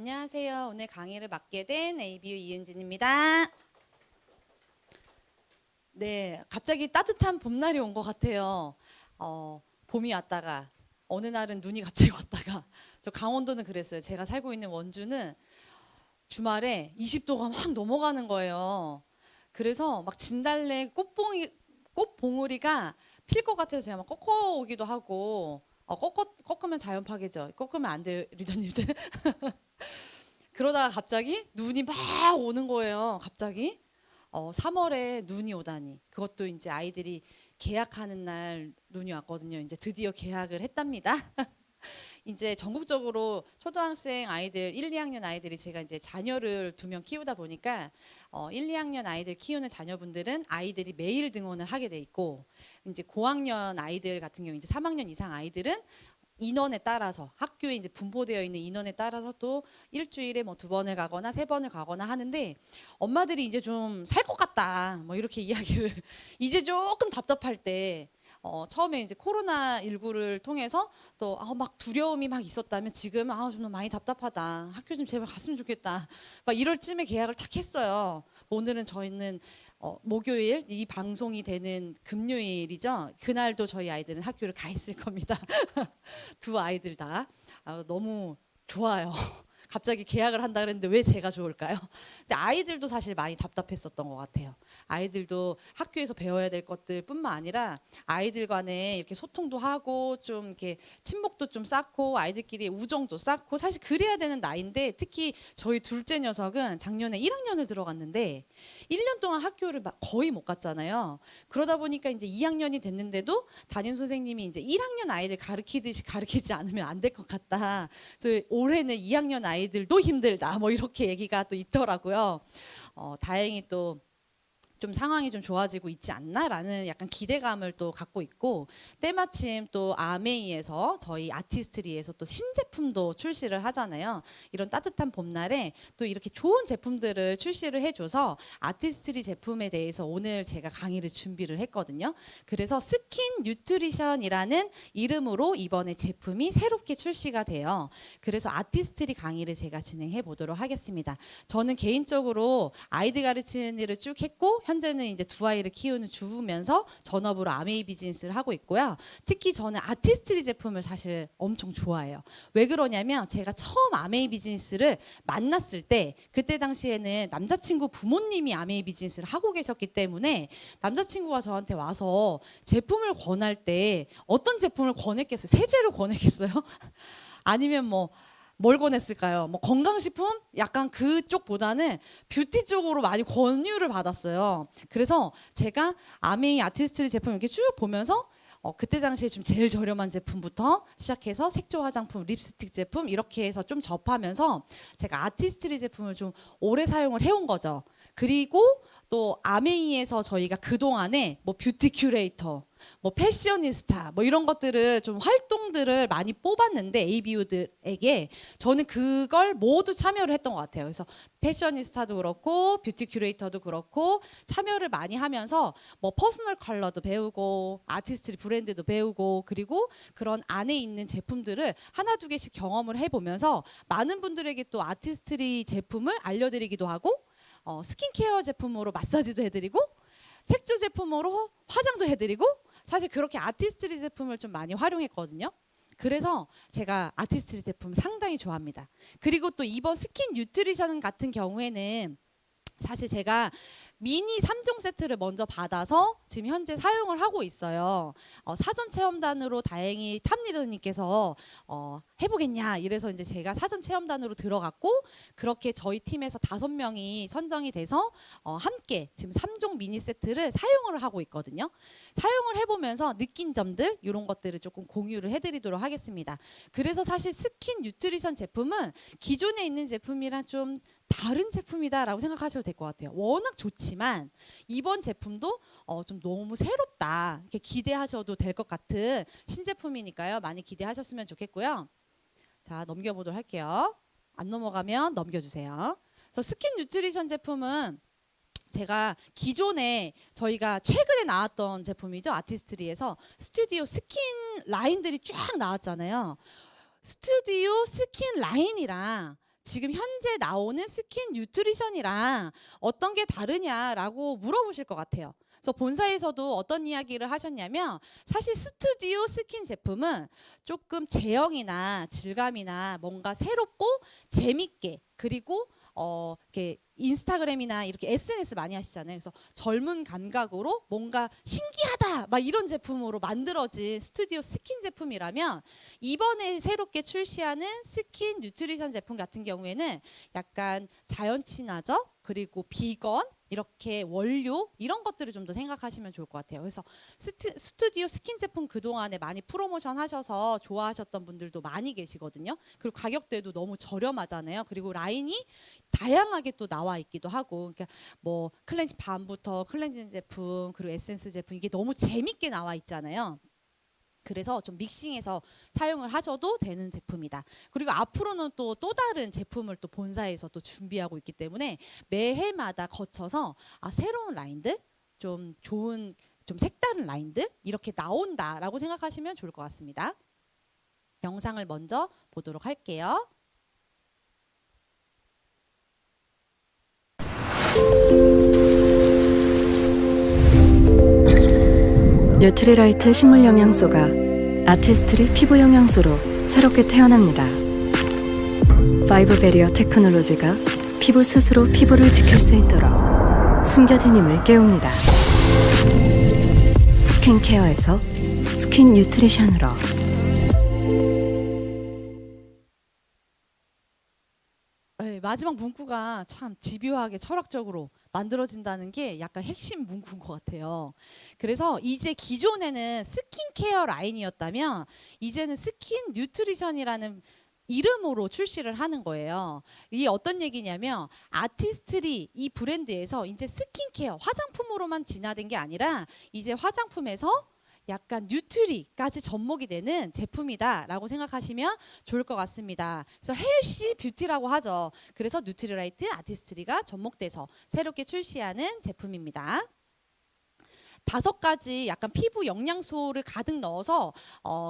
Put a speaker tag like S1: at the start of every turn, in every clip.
S1: 안녕하세요. 오늘 강의를 맡게 된 ABU 이은진입니다. 네, 갑자기 따뜻한 봄날이 온 것 같아요. 봄이 왔다가 어느 날은 눈이 갑자기 왔다가 저 강원도는 그랬어요. 제가 살고 있는 원주는 주말에 20도가 확 넘어가는 거예요. 그래서 막 진달래 꽃봉오리가 필 것 같아서 제가 막 꺾어오기도 하고 꺾으면 자연 파괴죠. 꺾으면 안 돼요, 리더님들. 그러다가 갑자기 눈이 막 오는 거예요. 갑자기 3월에 눈이 오다니. 그것도 이제 아이들이 개학하는 날 눈이 왔거든요. 이제 드디어 개학을 했답니다. 이제 전국적으로 초등학생 아이들 1, 2학년 아이들이 제가 이제 자녀를 2명 키우다 보니까 1, 2학년 아이들 키우는 자녀분들은 아이들이 매일 등원을 하게 돼 있고 이제 고학년 아이들 같은 경우 이제 3학년 이상 아이들은 인원에 따라서 학교에 이제 분포되어 있는 인원에 따라서 또 일주일에 뭐 2번을 가거나 3번을 가거나 하는데 엄마들이 이제 좀 살 것 같다 뭐 이렇게 이야기를 이제 조금 답답할 때 처음에 이제 코로나19를 통해서 또 막 두려움이 막 있었다면 지금 좀 많이 답답하다. 학교 좀 제발 갔으면 좋겠다. 막 이럴 쯤에 계약을 탁 했어요. 오늘은 저희는 목요일 이 방송이 되는 금요일이죠. 그날도 저희 아이들은 학교를 가 있을 겁니다. 두 아이들 다 너무 좋아요. 갑자기 계약을 한다 그랬는데 왜 제가 좋을까요? 근데 아이들도 사실 많이 답답했었던 것 같아요. 아이들도 학교에서 배워야 될 것들뿐만 아니라 아이들 간에 이렇게 소통도 하고 좀 이렇게 친목도 좀 쌓고 아이들끼리 우정도 쌓고 사실 그래야 되는 나이인데 특히 저희 둘째 녀석은 작년에 1학년을 들어갔는데 1년 동안 학교를 거의 못 갔잖아요. 그러다 보니까 이제 2학년이 됐는데도 담임 선생님이 이제 1학년 아이들 가르치듯이 가르치지 않으면 안 될 것 같다. 그래서 올해는 2학년 아이들도 힘들다. 뭐 이렇게 얘기가 또 있더라고요. 다행히 또 좀 상황이 좀 좋아지고 있지 않나라는 약간 기대감을 또 갖고 있고 때마침 또 아메이에서 저희 아티스트리에서 또 신제품도 출시를 하잖아요. 이런 따뜻한 봄날에 또 이렇게 좋은 제품들을 출시를 해줘서 아티스트리 제품에 대해서 오늘 제가 강의를 준비를 했거든요. 그래서 스킨 뉴트리션이라는 이름으로 이번에 제품이 새롭게 출시가 돼요. 그래서 아티스트리 강의를 제가 진행해 보도록 하겠습니다. 저는 개인적으로 아이들 가르치는 일을 쭉 했고 현재는 이제 두 아이를 키우는 주부면서 전업으로 아메이 비즈니스를 하고 있고요. 특히 저는 아티스트리 제품을 사실 엄청 좋아해요. 왜 그러냐면 제가 처음 아메이 비즈니스를 만났을 때 그때 당시에는 남자친구 부모님이 아메이 비즈니스를 하고 계셨기 때문에 남자친구가 저한테 와서 제품을 권할 때 어떤 제품을 권했겠어요? 세제를 권했겠어요? 아니면 뭘 권했을까요? 건강식품? 약간 그쪽보다는 뷰티 쪽으로 많이 권유를 받았어요. 그래서 제가 아메이 아티스트리 제품 이렇게 쭉 보면서 그때 당시에 좀 제일 저렴한 제품부터 시작해서 색조 화장품, 립스틱 제품 이렇게 해서 좀 접하면서 제가 아티스트리 제품을 좀 오래 사용을 해온 거죠. 그리고 또 아메이에서 저희가 그동안에 뷰티 큐레이터, 패셔니스타 이런 것들을 좀 활동들을 많이 뽑았는데 ABU들에게 저는 그걸 모두 참여를 했던 것 같아요. 그래서 패셔니스타도 그렇고 뷰티 큐레이터도 그렇고 참여를 많이 하면서 퍼스널 컬러도 배우고 아티스트리 브랜드도 배우고 그리고 그런 안에 있는 제품들을 하나 두 개씩 경험을 해보면서 많은 분들에게 또 아티스트리 제품을 알려드리기도 하고 스킨케어 제품으로 마사지도 해드리고 색조 제품으로 화장도 해드리고 사실 그렇게 아티스트리 제품을 좀 많이 활용했거든요. 그래서 제가 아티스트리 제품 상당히 좋아합니다. 그리고 또 이번 스킨 뉴트리션 같은 경우에는 사실 제가 미니 3종 세트를 먼저 받아서 지금 현재 사용을 하고 있어요. 사전 체험단으로 다행히 탑리더님께서 해보겠냐 이래서 이제 제가 사전 체험단으로 들어갔고 그렇게 저희 팀에서 5명이 선정이 돼서 함께 지금 3종 미니 세트를 사용을 하고 있거든요. 사용을 해보면서 느낀 점들 이런 것들을 조금 공유를 해드리도록 하겠습니다. 그래서 사실 스킨 뉴트리션 제품은 기존에 있는 제품이랑 좀 다른 제품이다라고 생각하셔도 될 것 같아요. 워낙 좋지만 이번 제품도 좀 너무 새롭다 이렇게 기대하셔도 될 것 같은 신제품이니까요. 많이 기대하셨으면 좋겠고요. 자, 넘겨보도록 할게요. 안 넘어가면 넘겨주세요. 그래서 스킨 뉴트리션 제품은 제가 기존에 저희가 최근에 나왔던 제품이죠. 아티스트리에서 스튜디오 스킨 라인들이 쫙 나왔잖아요. 스튜디오 스킨 라인이랑 지금 현재 나오는 스킨 뉴트리션이랑 어떤 게 다르냐라고 물어보실 것 같아요. 그래서 본사에서도 어떤 이야기를 하셨냐면 사실 스튜디오 스킨 제품은 조금 제형이나 질감이나 뭔가 새롭고 재밌게 그리고 이렇게 인스타그램이나 이렇게 SNS 많이 하시잖아요. 그래서 젊은 감각으로 뭔가 신기하다 막 이런 제품으로 만들어진 스튜디오 스킨 제품이라면 이번에 새롭게 출시하는 스킨 뉴트리션 제품 같은 경우에는 약간 자연 친화적 그리고 비건 이렇게 원료 이런 것들을 좀 더 생각하시면 좋을 것 같아요. 그래서 스튜디오 스킨 제품 그동안에 많이 프로모션 하셔서 좋아하셨던 분들도 많이 계시거든요. 그리고 가격대도 너무 저렴하잖아요. 그리고 라인이 다양하게 또 나와 있기도 하고, 그러니까 뭐 클렌징 밤부터 클렌징 제품 그리고 에센스 제품 이게 너무 재밌게 나와 있잖아요. 그래서 좀 믹싱해서 사용을 하셔도 되는 제품이다. 그리고 앞으로는 또 다른 제품을 또 본사에서 또 준비하고 있기 때문에 매해마다 거쳐서 새로운 라인들, 좀 좋은 좀 색다른 라인들 이렇게 나온다라고 생각하시면 좋을 것 같습니다. 영상을 먼저 보도록 할게요.
S2: 뉴트리라이트 식물 영양소가 아티스트리 피부 영양소로 새롭게 태어납니다. 파이브 베리어 테크놀로지가 피부 스스로 피부를 지킬 수 있도록 숨겨진 힘을 깨웁니다. 스킨케어에서 스킨 뉴트리션으로.
S1: 네, 마지막 문구가 참 집요하게 철학적으로 만들어진다는 게 약간 핵심 문구인 것 같아요. 그래서 이제 기존에는 스킨케어 라인이었다면 이제는 스킨 뉴트리션이라는 이름으로 출시를 하는 거예요. 이게 어떤 얘기냐면 아티스트리 이 브랜드에서 이제 스킨케어 화장품으로만 진화된 게 아니라 이제 화장품에서 약간 뉴트리까지 접목이 되는 제품이다라고 생각하시면 좋을 것 같습니다. 그래서 헬시 뷰티라고 하죠. 그래서 뉴트리라이트 아티스트리가 접목돼서 새롭게 출시하는 제품입니다. 5가지 약간 피부 영양소를 가득 넣어서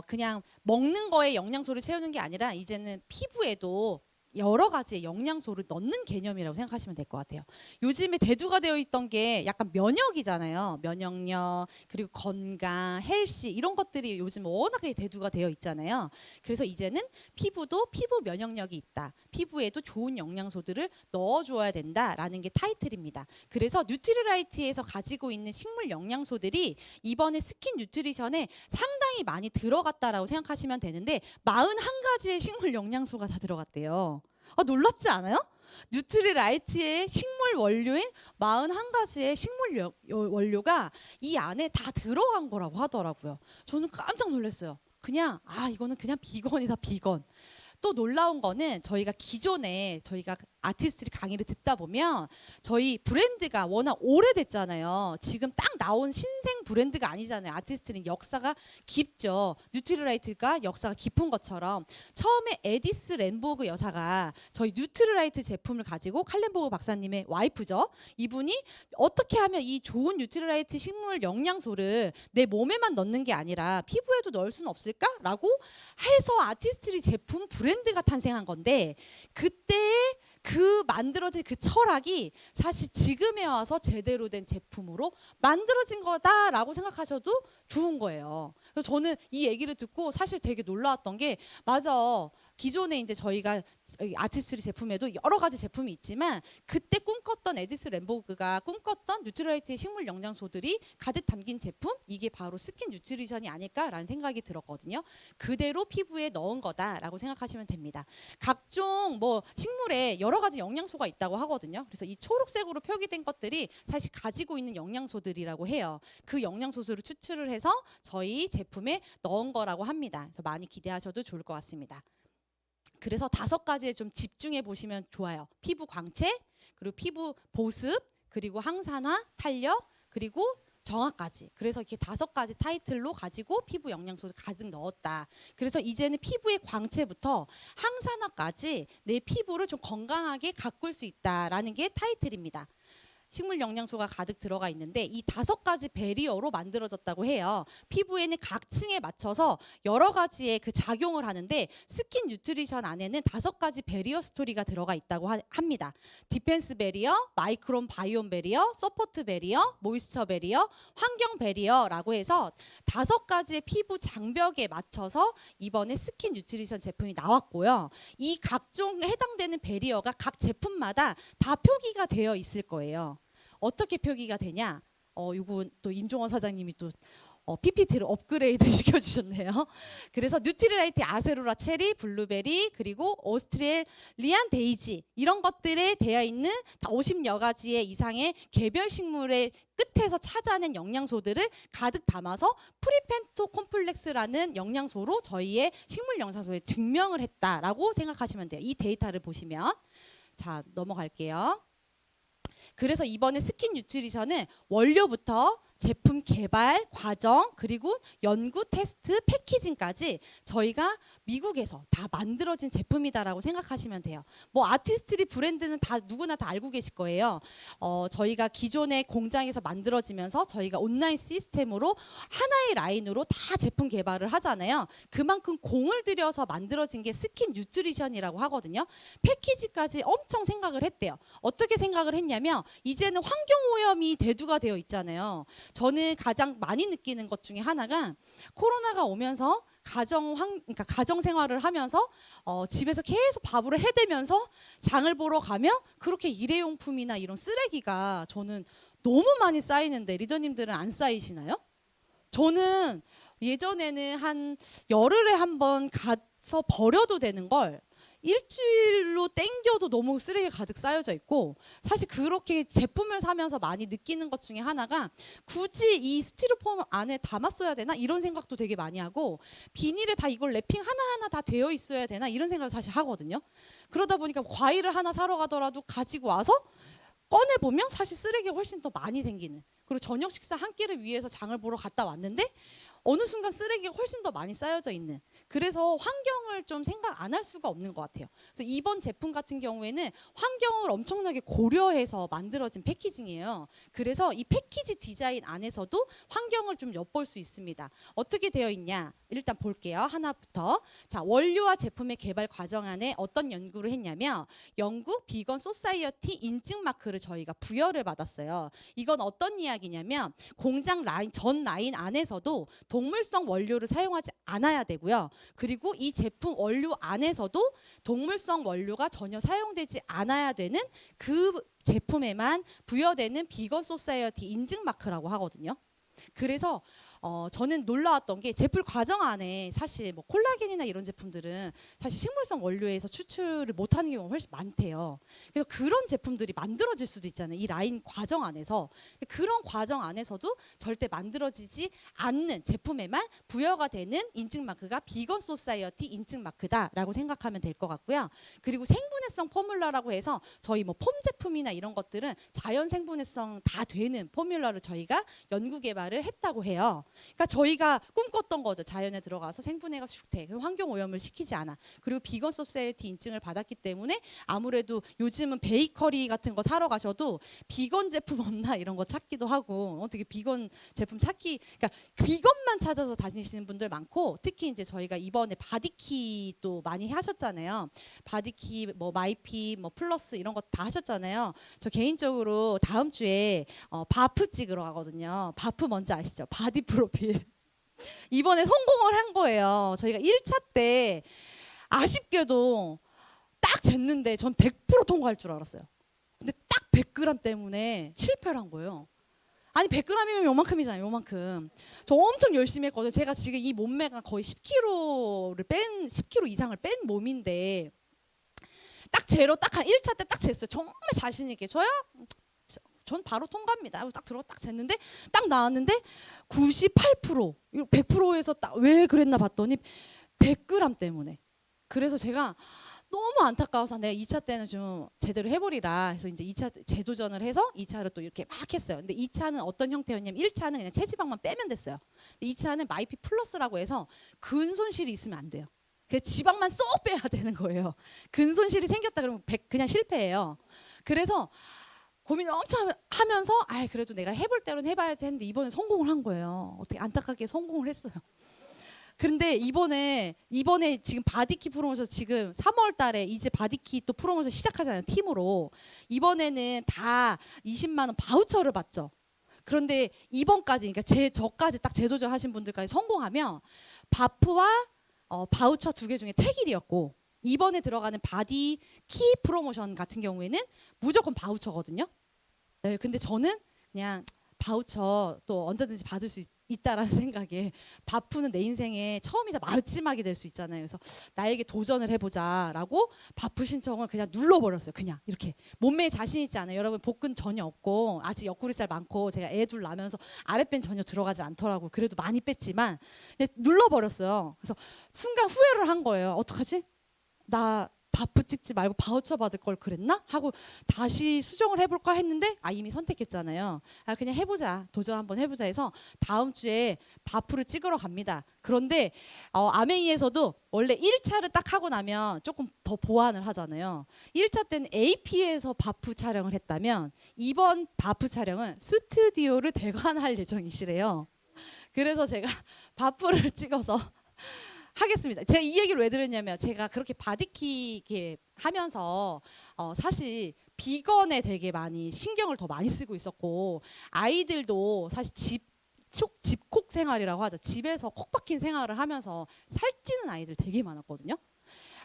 S1: 그냥 먹는 거에 영양소를 채우는 게 아니라 이제는 피부에도 여러 가지의 영양소를 넣는 개념이라고 생각하시면 될 것 같아요. 요즘에 대두가 되어 있던 게 약간 면역이잖아요. 면역력, 그리고 건강, 헬시 이런 것들이 요즘 워낙에 대두가 되어 있잖아요. 그래서 이제는 피부도 피부 면역력이 있다. 피부에도 좋은 영양소들을 넣어줘야 된다라는 게 타이틀입니다. 그래서 뉴트리라이트에서 가지고 있는 식물 영양소들이 이번에 스킨 뉴트리션에 상당히 많이 들어갔다라고 생각하시면 되는데 41가지의 식물 영양소가 다 들어갔대요. 놀랍지 않아요? 뉴트리라이트의 식물 원료인 41가지의 식물 원료가 이 안에 다 들어간 거라고 하더라고요. 저는 깜짝 놀랐어요. 그냥 이거는 그냥 비건이다, 비건. 또 놀라운 거는 저희가 기존에 저희가 아티스트리 강의를 듣다 보면 저희 브랜드가 워낙 오래됐잖아요. 지금 딱 나온 신생 브랜드가 아니잖아요. 아티스트는 역사가 깊죠. 뉴트리라이트가 역사가 깊은 것처럼 처음에 에디스 렌보그 여사가 저희 뉴트리라이트 제품을 가지고 칼렌보그 박사님의 와이프죠. 이분이 어떻게 하면 이 좋은 뉴트리라이트 식물 영양소를 내 몸에만 넣는 게 아니라 피부에도 넣을 수는 없을까라고 해서 아티스트리 제품 브랜드가 탄생한 건데 그때 그 만들어진 그 철학이 사실 지금에 와서 제대로 된 제품으로 만들어진 거다라고 생각하셔도 좋은 거예요. 그래서 저는 이 얘기를 듣고 사실 되게 놀라웠던 게 맞아. 기존에 이제 저희가 아티스트리 제품에도 여러 가지 제품이 있지만 그때 꿈꿨던 에디스 렌보그가 꿈꿨던 뉴트리라이트의 식물 영양소들이 가득 담긴 제품 이게 바로 스킨 뉴트리션이 아닐까라는 생각이 들었거든요. 그대로 피부에 넣은 거다라고 생각하시면 됩니다. 각종 뭐 식물에 여러 가지 영양소가 있다고 하거든요. 그래서 이 초록색으로 표기된 것들이 사실 가지고 있는 영양소들이라고 해요. 그 영양소들을 추출을 해서 저희 제품에 넣은 거라고 합니다. 그래서 많이 기대하셔도 좋을 것 같습니다. 그래서 5가지에 좀 집중해 보시면 좋아요. 피부 광채, 그리고 피부 보습, 그리고 항산화, 탄력, 그리고 정화까지. 그래서 이렇게 5가지 타이틀로 가지고 피부 영양소를 가득 넣었다. 그래서 이제는 피부의 광채부터 항산화까지 내 피부를 좀 건강하게 가꿀 수 있다라는 게 타이틀입니다. 식물 영양소가 가득 들어가 있는데 이 5가지 배리어로 만들어졌다고 해요. 피부에는 각 층에 맞춰서 여러 가지의 그 작용을 하는데 스킨 뉴트리션 안에는 5가지 배리어 스토리가 들어가 있다고 합니다. 디펜스 배리어, 마이크론 바이옴 배리어, 서포트 배리어, 모이스처 배리어, 환경 배리어라고 해서 5가지의 피부 장벽에 맞춰서 이번에 스킨 뉴트리션 제품이 나왔고요. 이 각종 해당되는 배리어가 각 제품마다 다 표기가 되어 있을 거예요. 어떻게 표기가 되냐? 이거 또 임종원 사장님이 또 PPT를 업그레이드 시켜주셨네요. 그래서 뉴트리라이트 아세로라 체리, 블루베리, 그리고 오스트레일리안 데이지 이런 것들에 되어 있는 다 50여 가지의 이상의 개별 식물의 끝에서 찾아낸 영양소들을 가득 담아서 프리펜토 콤플렉스라는 영양소로 저희의 식물 영양소에 증명을 했다라고 생각하시면 돼요. 이 데이터를 보시면. 자, 넘어갈게요. 그래서 이번에 스킨 뉴트리션은 원료부터 제품 개발 과정 그리고 연구 테스트 패키징까지 저희가 미국에서 다 만들어진 제품이다라고 생각하시면 돼요. 뭐 아티스트리 브랜드는 다 누구나 다 알고 계실 거예요. 저희가 기존의 공장에서 만들어지면서 저희가 온라인 시스템으로 하나의 라인으로 다 제품 개발을 하잖아요. 그만큼 공을 들여서 만들어진 게 스킨 뉴트리션이라고 하거든요. 패키지까지 엄청 생각을 했대요. 어떻게 생각을 했냐면 이제는 환경오염이 대두가 되어 있잖아요. 저는 가장 많이 느끼는 것 중에 하나가 코로나가 오면서 그러니까 가정 생활을 하면서 집에서 계속 밥을 해대면서 장을 보러 가면 그렇게 일회용품이나 이런 쓰레기가 저는 너무 많이 쌓이는데 리더님들은 안 쌓이시나요? 저는 예전에는 한 열흘에 한 번 가서 버려도 되는 걸 일주일로 땡겨도 너무 쓰레기 가득 쌓여져 있고 사실 그렇게 제품을 사면서 많이 느끼는 것 중에 하나가 굳이 이 스티로폼 안에 담았어야 되나 이런 생각도 되게 많이 하고 비닐에 다 이걸 랩핑 하나하나 다 되어 있어야 되나 이런 생각을 사실 하거든요. 그러다 보니까 과일을 하나 사러 가더라도 가지고 와서 꺼내보면 사실 쓰레기가 훨씬 더 많이 생기는 그리고 저녁 식사 한 끼를 위해서 장을 보러 갔다 왔는데 어느 순간 쓰레기가 훨씬 더 많이 쌓여져 있는 그래서 환경을 좀 생각 안 할 수가 없는 것 같아요. 그래서 이번 제품 같은 경우에는 환경을 엄청나게 고려해서 만들어진 패키징이에요. 그래서 이 패키지 디자인 안에서도 환경을 좀 엿볼 수 있습니다. 어떻게 되어 있냐? 일단 볼게요. 하나부터. 자, 원료와 제품의 개발 과정 안에 어떤 연구를 했냐면 영국 비건 소사이어티 인증 마크를 저희가 부여를 받았어요. 이건 어떤 이야기냐면 공장 라인 전 라인 안에서도 동물성 원료를 사용하지 않아야 되고요. 그리고 이 제품 원료 안에서도 동물성 원료가 전혀 사용되지 않아야 되는 그 제품에만 부여되는 비건 소사이어티 인증 마크라고 하거든요. 그래서 저는 놀라웠던 게 제품 과정 안에 사실 뭐 콜라겐이나 이런 제품들은 사실 식물성 원료에서 추출을 못하는 경우가 훨씬 많대요. 그래서 그런 제품들이 만들어질 수도 있잖아요. 이 라인 과정 안에서 그런 과정 안에서도 절대 만들어지지 않는 제품에만 부여가 되는 인증 마크가 비건 소사이어티 인증 마크다라고 생각하면 될 것 같고요. 그리고 생분해성 포뮬러라고 해서 저희 뭐 폼 제품이나 이런 것들은 자연 생분해성 다 되는 포뮬러를 저희가 연구 개발을 했다고 해요. 그러니까 저희가 꿈꿨던 거죠. 자연에 들어가서 생분해가 쑥 돼. 환경 오염을 시키지 않아. 그리고 비건 소사이어티 인증을 받았기 때문에 아무래도 요즘은 베이커리 같은 거 사러 가셔도 비건 제품 없나 이런 거 찾기도 하고 어떻게 비건 제품 찾기 그러니까 비건만 찾아서 다니시는 분들 많고 특히 이제 저희가 이번에 바디키 또 많이 하셨잖아요. 바디키 뭐 마이피 뭐 플러스 이런 거 다 하셨잖아요. 저 개인적으로 다음 주에 바프 찍으러 가거든요. 바프 뭔지 아시죠? 바디 프로필. 이번에 성공을 한 거예요. 저희가 1차 때 아쉽게도 딱 쟀는데 전 100% 통과할 줄 알았어요. 근데 딱 100g 때문에 실패를 한 거예요. 아니 100g이면 요만큼이잖아요. 요만큼. 저 엄청 열심히 했거든요. 제가 지금 이 몸매가 거의 10kg 이상을 뺀 몸인데 딱 제로 딱 한 1차 때 딱 쟀어요. 정말 자신 있게. 저야 전 바로 통과합니다. 딱 들어 딱 쟀는데 딱 나왔는데 98% 100%에서 딱 왜 그랬나 봤더니 100g 때문에. 그래서 제가 너무 안타까워서 내가 2차 때는 좀 제대로 해버리라 해서 이제 2차 재도전을 해서 2차를 또 이렇게 막 했어요. 근데 2차는 어떤 형태였냐면 1차는 그냥 체지방만 빼면 됐어요. 2차는 마이피 플러스라고 해서 근손실이 있으면 안 돼요. 그 지방만 쏙 빼야 되는 거예요. 근손실이 생겼다 그러면 그냥 실패예요. 그래서 고민을 엄청 하면서 아 그래도 내가 해볼 때로는 해봐야지 했는데 이번에 성공을 한 거예요. 어떻게 안타깝게 성공을 했어요. 그런데 이번에 지금 바디키 프로모션 지금 3월 달에 이제 바디키 또 프로모션 시작하잖아요. 팀으로. 이번에는 다 20만 원 바우처를 받죠. 그런데 이번까지 그러니까 저까지 딱 재도전하신 분들까지 성공하면 바프와 바우처 2개 중에 택일이었고 이번에 들어가는 바디 키 프로모션 같은 경우에는 무조건 바우처거든요. 네, 근데 저는 그냥 바우처 또 언제든지 받을 수 있다라는 생각에 바프는 내 인생의 처음이자 마지막이 될 수 있잖아요. 그래서 나에게 도전을 해보자라고 바프 신청을 그냥 눌러버렸어요. 그냥 이렇게 몸매에 자신 있지 않아요. 여러분 복근 전혀 없고 아직 옆구리살 많고 제가 애 둘 낳으면서 아랫배는 전혀 들어가지 않더라고. 그래도 많이 뺐지만 그냥 눌러버렸어요. 그래서 순간 후회를 한 거예요. 어떡하지? 나 바프 찍지 말고 바우처 받을 걸 그랬나? 하고 다시 수정을 해볼까 했는데 이미 선택했잖아요. 그냥 해보자. 도전 한번 해보자 해서 다음 주에 바프를 찍으러 갑니다. 그런데 아메이에서도 원래 1차를 딱 하고 나면 조금 더 보완을 하잖아요. 1차 때는 AP에서 바프 촬영을 했다면 이번 바프 촬영은 스튜디오를 대관할 예정이시래요. 그래서 제가 바프를 찍어서 하겠습니다. 제가 이 얘기를 왜 드렸냐면 제가 그렇게 바디키 이렇게 하면서 사실 비건에 되게 많이 신경을 더 많이 쓰고 있었고 아이들도 사실 집콕 생활이라고 하죠. 집에서 콕 박힌 생활을 하면서 살찌는 아이들 되게 많았거든요.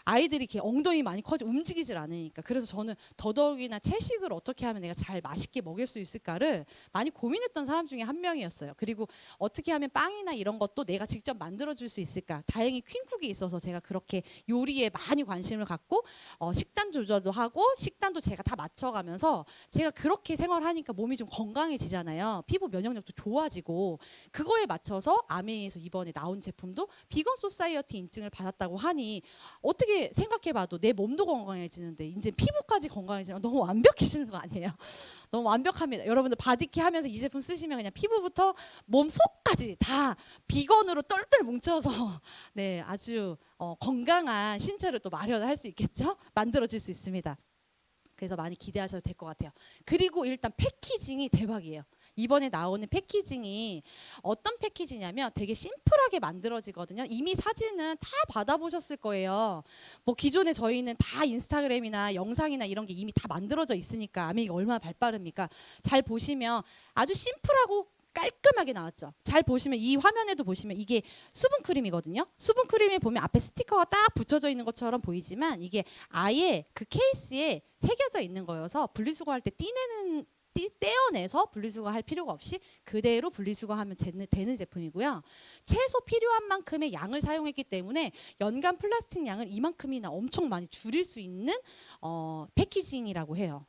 S1: 아이들이 이렇게 엉덩이 많이 커지고 움직이질 않으니까. 그래서 저는 더더욱이나 채식을 어떻게 하면 내가 잘 맛있게 먹일 수 있을까를 많이 고민했던 사람 중에 한 명이었어요. 그리고 어떻게 하면 빵이나 이런 것도 내가 직접 만들어줄 수 있을까. 다행히 퀸쿡이 있어서 제가 그렇게 요리에 많이 관심을 갖고 식단 조절도 하고 식단도 제가 다 맞춰가면서 제가 그렇게 생활하니까 몸이 좀 건강해지잖아요. 피부 면역력도 좋아지고 그거에 맞춰서 아메이에서 이번에 나온 제품도 비건 소사이어티 인증을 받았다고 하니 어떻게 생각해봐도 내 몸도 건강해지는데 이제 피부까지 건강해지면 너무 완벽해지는 거 아니에요? 너무 완벽합니다. 여러분들 바디키 하면서 이 제품 쓰시면 그냥 피부부터 몸 속까지 다 비건으로 똘똘 뭉쳐서 네 아주 건강한 신체를 또 마련할 수 있겠죠? 만들어질 수 있습니다. 그래서 많이 기대하셔도 될 것 같아요. 그리고 일단 패키징이 대박이에요. 이번에 나오는 패키징이 어떤 패키지냐면 되게 심플하게 만들어지거든요. 이미 사진은 다 받아보셨을 거예요. 뭐 기존에 저희는 다 인스타그램이나 영상이나 이런 게 이미 다 만들어져 있으니까 아메이가 얼마나 발빠릅니까? 잘 보시면 아주 심플하고 깔끔하게 나왔죠. 잘 보시면 이 화면에도 보시면 이게 수분크림이거든요. 수분크림에 보면 앞에 스티커가 딱 붙여져 있는 것처럼 보이지만 이게 아예 그 케이스에 새겨져 있는 거여서 분리수거할 때 떼어내서 분리수거할 필요가 없이 그대로 분리수거하면 되는 제품이고요. 최소 필요한 만큼의 양을 사용했기 때문에 연간 플라스틱 양을 이만큼이나 엄청 많이 줄일 수 있는 패키징이라고 해요.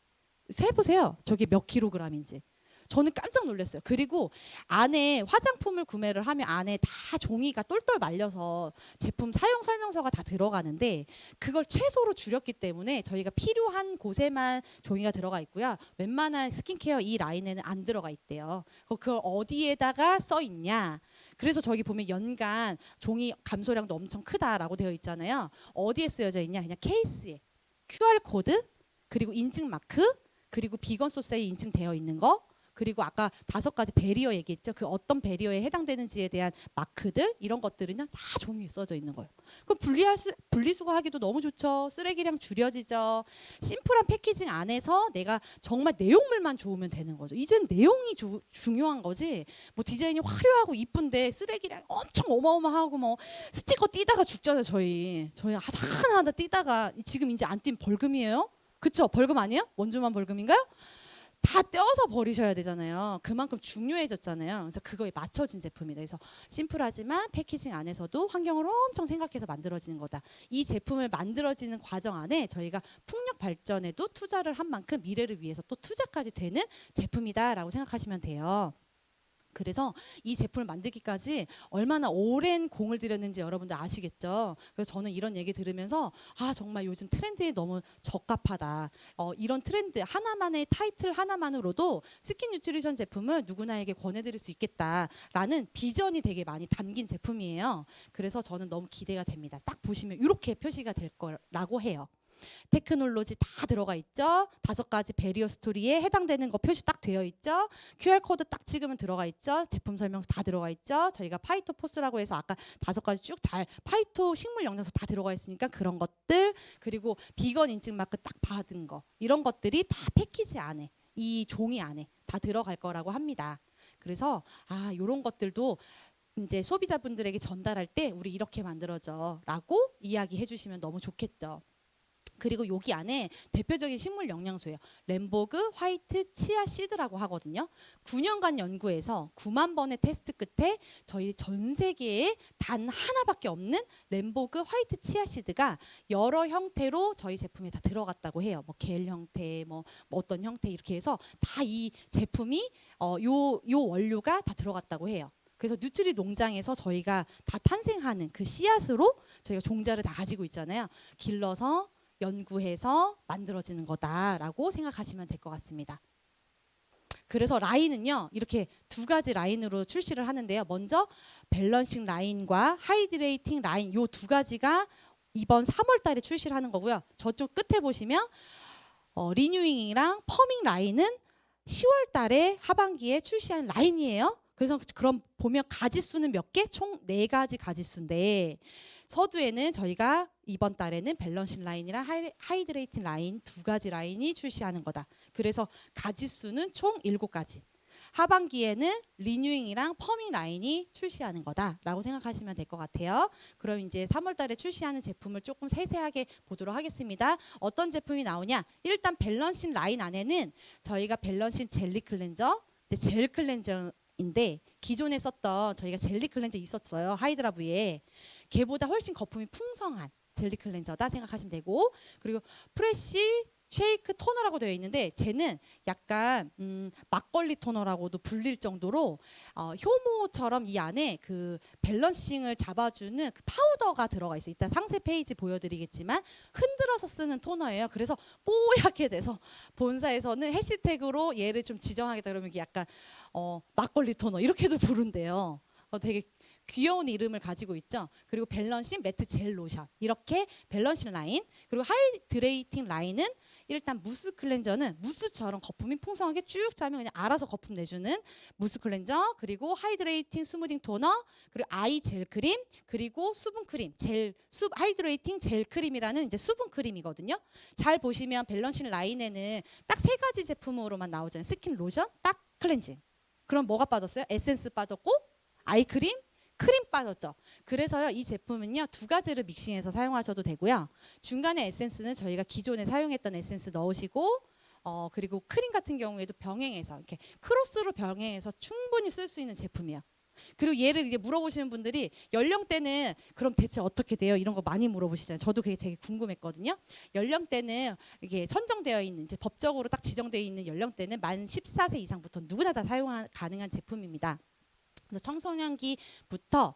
S1: 세보세요. 저게 몇 킬로그램인지. 저는 깜짝 놀랐어요. 그리고 안에 화장품을 구매를 하면 안에 다 종이가 똘똘 말려서 제품 사용 설명서가 다 들어가는데 그걸 최소로 줄였기 때문에 저희가 필요한 곳에만 종이가 들어가 있고요. 웬만한 스킨케어 이 라인에는 안 들어가 있대요. 그걸 어디에다가 써 있냐? 그래서 저기 보면 연간 종이 감소량도 엄청 크다라고 되어 있잖아요. 어디에 쓰여져 있냐? 그냥 케이스에 QR 코드 그리고 인증 마크 그리고 비건 소스에 인증되어 있는 거 그리고 아까 5가지 배리어 얘기했죠. 그 어떤 배리어에 해당되는지에 대한 마크들 이런 것들은요 다 종이에 써져 있는 거예요. 그럼 분리수거하기도 너무 좋죠. 쓰레기량 줄여지죠. 심플한 패키징 안에서 내가 정말 내용물만 좋으면 되는 거죠. 이젠 내용이 중요한 거지. 뭐 디자인이 화려하고 이쁜데 쓰레기량 엄청 어마어마하고 뭐 스티커 띄다가 죽잖아요. 저희 하나하나 띄다가 지금 이제 안 띄면 벌금이에요. 그쵸? 벌금 아니에요? 원주만 벌금인가요? 다 떼어서 버리셔야 되잖아요. 그만큼 중요해졌잖아요. 그래서 그거에 맞춰진 제품이다. 그래서 심플하지만 패키징 안에서도 환경을 엄청 생각해서 만들어지는 거다. 이 제품을 만들어지는 과정 안에 저희가 풍력 발전에도 투자를 한 만큼 미래를 위해서 또 투자까지 되는 제품이다라고 생각하시면 돼요. 그래서 이 제품을 만들기까지 얼마나 오랜 공을 들였는지 여러분들 아시겠죠? 그래서 저는 이런 얘기 들으면서 정말 요즘 트렌드에 너무 적합하다. 이런 트렌드 하나만의 타이틀 하나만으로도 스킨 뉴트리션 제품을 누구나에게 권해드릴 수 있겠다라는 비전이 되게 많이 담긴 제품이에요. 그래서 저는 너무 기대가 됩니다. 딱 보시면 이렇게 표시가 될 거라고 해요. 테크놀로지 다 들어가 있죠. 5가지 베리어 스토리에 해당되는 거 표시 딱 되어 있죠. QR 코드 딱 찍으면 들어가 있죠. 제품 설명서 다 들어가 있죠. 저희가 파이토포스라고 해서 아까 5가지 쭉 다 파이토 식물 영양소 다 들어가 있으니까 그런 것들, 그리고 비건 인증 마크 딱 받은 거, 이런 것들이 다 패키지 안에, 이 종이 안에 다 들어갈 거라고 합니다. 그래서 요런 것들도 이제 소비자분들에게 전달할 때 우리 이렇게 만들어져라고 이야기해 주시면 너무 좋겠죠. 그리고 여기 안에 대표적인 식물 영양소예요. 램보그 화이트 치아 씨드라고 하거든요. 9년간 연구해서 9만 번의 테스트 끝에 저희 전 세계에 단 하나밖에 없는 램보그 화이트 치아 씨드가 여러 형태로 저희 제품에 다 들어갔다고 해요. 뭐 겔 형태, 뭐 어떤 형태 이렇게 해서 다 이 제품이 요 원료가 다 들어갔다고 해요. 그래서 뉴트리 농장에서 저희가 다 탄생하는 그 씨앗으로 저희가 종자를 다 가지고 있잖아요. 길러서 연구해서 만들어지는 거다라고 생각하시면 될 것 같습니다. 그래서 라인은요, 이렇게 2가지 라인으로 출시를 하는데요. 먼저 밸런싱 라인과 하이드레이팅 라인, 요 2가지가 이번 3월 달에 출시를 하는 거고요. 저쪽 끝에 보시면 리뉴잉이랑 퍼밍 라인은 10월 달에 하반기에 출시한 라인이에요. 그래서 그럼 보면 가지수는 몇 개? 총 4가지 가지수인데, 서두에는 저희가 이번 달에는 밸런싱 라인이랑 하이드레이팅 라인 2가지 라인이 출시하는 거다. 그래서 가지수는 총 7가지. 하반기에는 리뉴잉이랑 퍼밍 라인이 출시하는 거다라고 생각하시면 될 것 같아요. 그럼 이제 3월 달에 출시하는 제품을 조금 세세하게 보도록 하겠습니다. 어떤 제품이 나오냐? 일단 밸런싱 라인 안에는 저희가 밸런싱 젤리 클렌저, 젤 클렌저인데 기존에 썼던 저희가 젤리 클렌저 있었어요. 하이드라브에. 걔보다 훨씬 거품이 풍성한 젤리 클렌저다 생각하시면 되고, 그리고 프레쉬 쉐이크 토너라고 되어 있는데 쟤는 약간 막걸리 토너라고도 불릴 정도로 효모처럼 이 안에 그 밸런싱을 잡아주는 그 파우더가 들어가 있어요. 이따 상세 페이지 보여드리겠지만 흔들어서 쓰는 토너예요. 그래서 뽀얗게 돼서 본사에서는 해시태그로 얘를 좀 지정하겠다 그러면 이게 약간 막걸리 토너 이렇게도 부른대요. 되게 귀여운 이름을 가지고 있죠. 그리고 밸런싱 매트 젤 로션, 이렇게 밸런싱 라인. 그리고 하이드레이팅 라인은 일단 무스 클렌저는 무스처럼 거품이 풍성하게 쭉 짜면 그냥 알아서 거품 내주는 무스 클렌저, 그리고 하이드레이팅 스무딩 토너, 그리고 아이 젤 크림, 그리고 수분 크림, 하이드레이팅 젤 크림이라는 이제 수분 크림이거든요. 잘 보시면 밸런싱 라인에는 딱 3가지 제품으로만 나오잖아요. 스킨 로션, 딱 클렌징. 그럼 뭐가 빠졌어요? 에센스 빠졌고 아이크림, 크림 빠졌죠. 그래서요, 이 제품은요 2가지를 믹싱해서 사용하셔도 되고요. 중간에 에센스는 저희가 기존에 사용했던 에센스 넣으시고, 그리고 크림 같은 경우에도 병행해서 이렇게 크로스로 병행해서 충분히 쓸 수 있는 제품이에요. 그리고 얘를 이제 물어보시는 분들이 연령대는 그럼 대체 어떻게 돼요? 이런 거 많이 물어보시잖아요. 저도 그게 되게 궁금했거든요. 연령대는 이게 선정되어 있는, 이제 법적으로 딱 지정되어 있는 연령대는 만 14세 이상부터 누구나 다 사용 가능한 제품입니다. 그래서 청소년기부터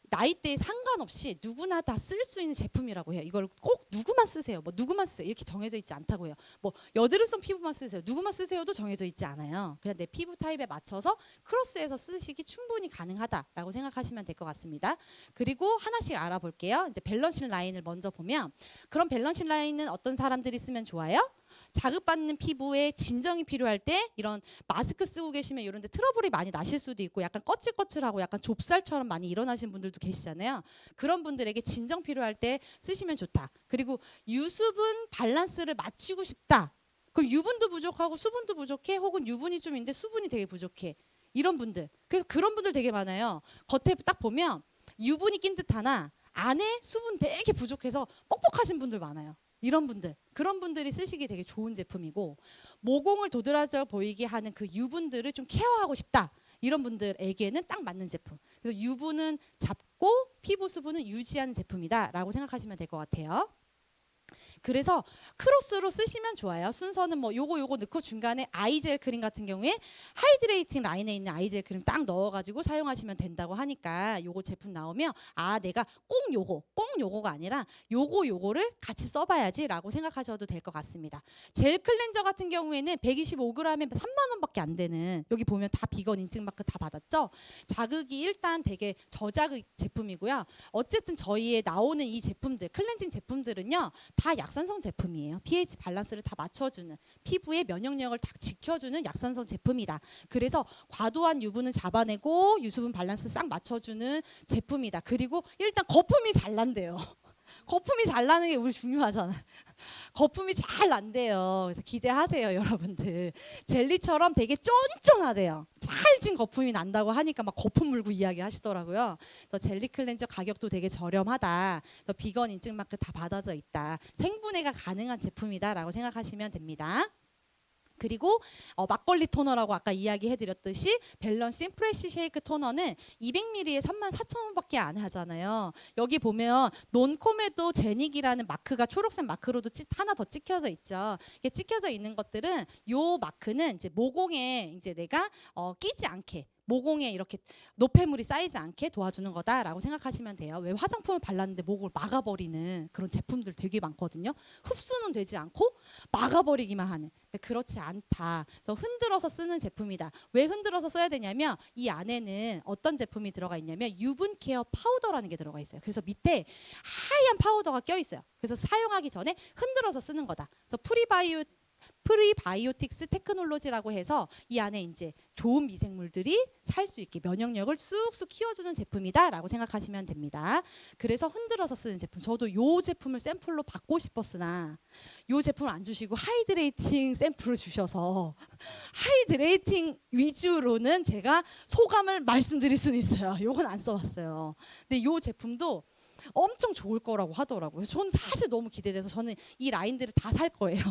S1: 나이대에 상관없이 누구나 다 쓸 수 있는 제품이라고 해요. 이걸 꼭 누구만 쓰세요. 뭐 누구만 쓰세요. 이렇게 정해져 있지 않다고 해요. 뭐 여드름성 피부만 쓰세요. 누구만 쓰세요도 정해져 있지 않아요. 그냥 내 피부 타입에 맞춰서 크로스해서 쓰시기 충분히 가능하다라고 생각하시면 될 것 같습니다. 그리고 하나씩 알아볼게요. 이제 밸런싱 라인을 먼저 보면, 그럼 밸런싱 라인은 어떤 사람들이 쓰면 좋아요? 자극받는 피부에 진정이 필요할 때, 이런 마스크 쓰고 계시면 이런 데 트러블이 많이 나실 수도 있고 약간 거칠거칠하고 약간 좁쌀처럼 많이 일어나신 분들도 계시잖아요. 그런 분들에게 진정 필요할 때 쓰시면 좋다. 그리고 유수분 밸런스를 맞추고 싶다. 그럼 유분도 부족하고 수분도 부족해, 혹은 유분이 좀 있는데 수분이 되게 부족해. 이런 분들. 그래서 그런 분들 되게 많아요. 겉에 딱 보면 유분이 낀 듯하나 안에 수분 되게 부족해서 뻑뻑하신 분들 많아요. 이런 분들, 그런 분들이 쓰시기 되게 좋은 제품이고, 모공을 도드라져 보이게 하는 그 유분들을 좀 케어하고 싶다, 이런 분들에게는 딱 맞는 제품. 그래서 유분은 잡고 피부 수분은 유지하는 제품이다 라고 생각하시면 될 것 같아요. 그래서 크로스로 쓰시면 좋아요. 순서는 뭐 요거 넣고 중간에 아이젤 크림 같은 경우에 하이드레이팅 라인에 있는 아이젤 크림 딱 넣어가지고 사용하시면 된다고 하니까, 요거 제품 나오면 내가 꼭 요거가 아니라 요거를 같이 써봐야지 라고 생각하셔도 될 것 같습니다. 젤 클렌저 같은 경우에는 125g에 3만 원밖에 안 되는, 여기 보면 다 비건 인증 마크 다 받았죠. 자극이 일단 되게 저자극 제품이고요. 어쨌든 저희의 나오는 이 제품들, 클렌징 제품들은요 다 약 약산성 제품이에요. pH 밸런스를 다 맞춰주는, 피부의 면역력을 다 지켜주는 약산성 제품이다. 그래서 과도한 유분은 잡아내고 유수분 밸런스 싹 맞춰주는 제품이다. 그리고 일단 거품이 잘 난대요. 거품이 잘 나는 게 우리 중요하잖아. 거품이 잘 난대요. 그래서 기대하세요, 여러분들. 젤리처럼 되게 쫀쫀하대요. 찰진 거품이 난다고 하니까 막 거품 물고 이야기하시더라고요. 그래서 젤리 클렌저 가격도 되게 저렴하다. 또 비건 인증 마크 다 받아져 있다. 생분해가 가능한 제품이다라고 생각하시면 됩니다. 그리고 막걸리 토너라고 아까 이야기해드렸듯이 밸런싱 프레시 쉐이크 토너는 200ml에 34,000원밖에 안 하잖아요. 여기 보면 논코메도 제닉이라는 마크가 초록색 마크로도 하나 더 찍혀져 있죠. 이게 찍혀져 있는 것들은 요 마크는 이제 모공에 이제 내가 끼지 않게, 모공에 이렇게 노폐물이 쌓이지 않게 도와주는 거다라고 생각하시면 돼요. 왜 화장품을 발랐는데 모공을 막아버리는 그런 제품들 되게 많거든요. 흡수는 되지 않고 막아버리기만 하는. 그렇지 않다. 그래서 흔들어서 쓰는 제품이다. 왜 흔들어서 써야 되냐면 이 안에는 어떤 제품이 들어가 있냐면 유분 케어 파우더라는 게 들어가 있어요. 그래서 밑에 하얀 파우더가 껴 있어요. 그래서 사용하기 전에 흔들어서 쓰는 거다. 그래서 프리바이오틱스 테크놀로지라고 해서 이 안에 이제 좋은 미생물들이 살 수 있게 면역력을 쑥쑥 키워주는 제품이다라고 생각하시면 됩니다. 그래서 흔들어서 쓰는 제품. 저도 요 제품을 샘플로 받고 싶었으나 요 제품을 안 주시고 하이드레이팅 샘플을 주셔서 하이드레이팅 위주로는 제가 소감을 말씀드릴 수는 있어요. 요건 안 써봤어요. 근데 요 제품도 엄청 좋을 거라고 하더라고요. 저는 사실 너무 기대돼서 저는 이 라인들을 다 살 거예요.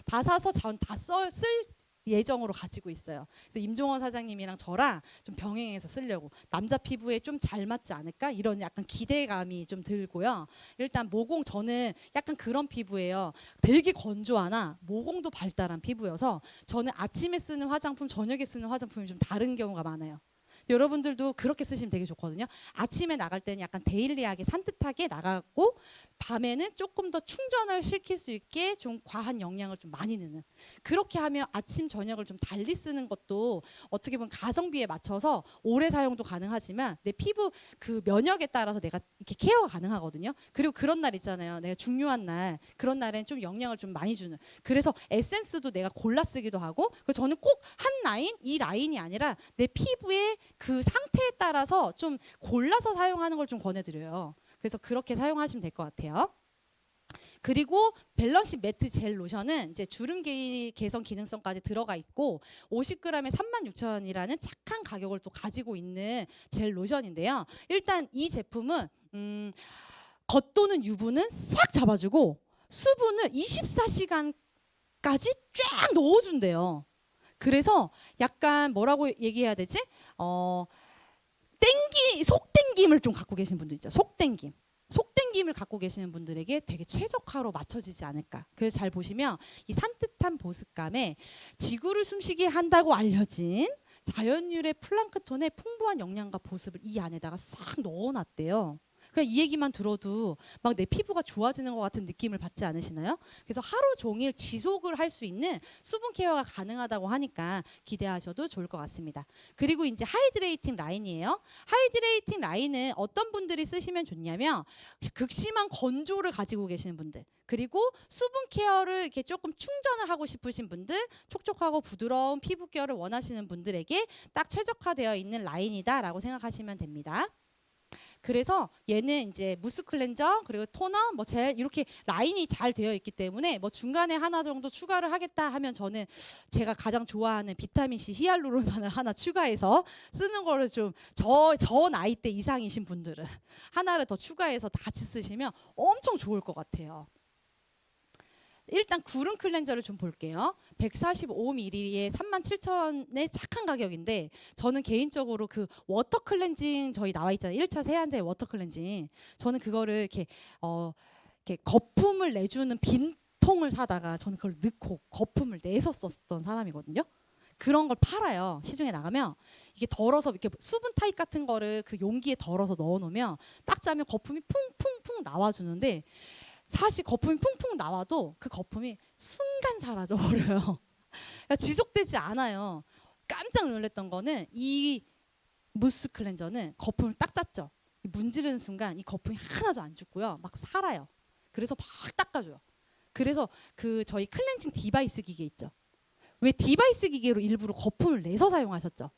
S1: 다 사서 전 다 쓸 예정으로 가지고 있어요. 그래서 임종원 사장님이랑 저랑 좀 병행해서 쓰려고, 남자 피부에 좀 잘 맞지 않을까 이런 약간 기대감이 좀 들고요. 일단 모공, 저는 약간 그런 피부예요. 되게 건조하나 모공도 발달한 피부여서 저는 아침에 쓰는 화장품, 저녁에 쓰는 화장품이 좀 다른 경우가 많아요. 여러분들도 그렇게 쓰시면 되게 좋거든요. 아침에 나갈 때는 약간 데일리하게 산뜻하게 나가고 밤에는 조금 더 충전을 시킬 수 있게 좀 과한 영양을 좀 많이 넣는, 그렇게 하면 아침 저녁을 좀 달리 쓰는 것도 어떻게 보면 가성비에 맞춰서 오래 사용도 가능하지만 내 피부 그 면역에 따라서 내가 이렇게 케어가 가능하거든요. 그리고 그런 날 있잖아요. 내가 중요한 날, 그런 날엔 좀 영양을 좀 많이 주는, 그래서 에센스도 내가 골라 쓰기도 하고, 그래서 저는 꼭 한 라인, 이 라인이 아니라 내 피부에 그 상태에 따라서 좀 골라서 사용하는 걸 좀 권해드려요. 그래서 그렇게 사용하시면 될 것 같아요. 그리고 밸런싱 매트 젤 로션은 이제 주름 개선 기능성까지 들어가 있고 50g에 36,000원이라는 착한 가격을 또 가지고 있는 젤 로션인데요. 일단 이 제품은 겉도는 유분은 싹 잡아주고 수분을 24시간까지 쫙 넣어준대요. 그래서 약간 뭐라고 얘기해야 되지? 속땡김을 좀 갖고 계시는 분들 있죠. 속땡김을 갖고 계시는 분들에게 되게 최적화로 맞춰지지 않을까. 그래서 잘 보시면 이 산뜻한 보습감에 지구를 숨쉬게 한다고 알려진 자연유래 플랑크톤의 풍부한 영양과 보습을 이 안에다가 싹 넣어놨대요. 그냥 이 얘기만 들어도 막 내 피부가 좋아지는 것 같은 느낌을 받지 않으시나요? 그래서 하루 종일 지속을 할 수 있는 수분 케어가 가능하다고 하니까 기대하셔도 좋을 것 같습니다. 그리고 이제 하이드레이팅 라인이에요. 하이드레이팅 라인은 어떤 분들이 쓰시면 좋냐면 극심한 건조를 가지고 계시는 분들, 그리고 수분 케어를 이렇게 조금 충전을 하고 싶으신 분들, 촉촉하고 부드러운 피부 케어를 원하시는 분들에게 딱 최적화되어 있는 라인이다라고 생각하시면 됩니다. 그래서 얘는 이제 무스 클렌저 그리고 토너 뭐 젤 이렇게 라인이 잘 되어 있기 때문에 뭐 중간에 하나 정도 추가를 하겠다 하면 저는 제가 가장 좋아하는 비타민C 히알루론산을 하나 추가해서 쓰는 거를 좀 저 나이대 이상이신 분들은 하나를 더 추가해서 같이 쓰시면 엄청 좋을 것 같아요. 일단 구름 클렌저를 좀 볼게요. 145ml에 37,000원의 착한 가격인데 저는 개인적으로 그 워터 클렌징 저희 나와 있잖아요. 1차 세안제 워터 클렌징. 저는 그거를 이렇게 거품을 내주는 빈통을 사다가 저는 그걸 넣고 거품을 내서 썼던 사람이거든요. 그런 걸 팔아요. 시중에 나가면 이게 덜어서 이렇게 수분 타입 같은 거를 그 용기에 덜어서 넣어놓으면 딱 짜면 거품이 퐁퐁퐁 나와주는데 사실 거품이 퐁퐁 나와도 그 거품이 순간 사라져 버려요. 지속되지 않아요. 깜짝 놀랐던 거는 이 무스 클렌저는 거품을 딱 짰죠. 문지르는 순간 이 거품이 하나도 안 죽고요. 막 살아요. 그래서 막 닦아줘요. 그래서 그 저희 클렌징 디바이스 기계 있죠. 왜 디바이스 기계로 일부러 거품을 내서 사용하셨죠?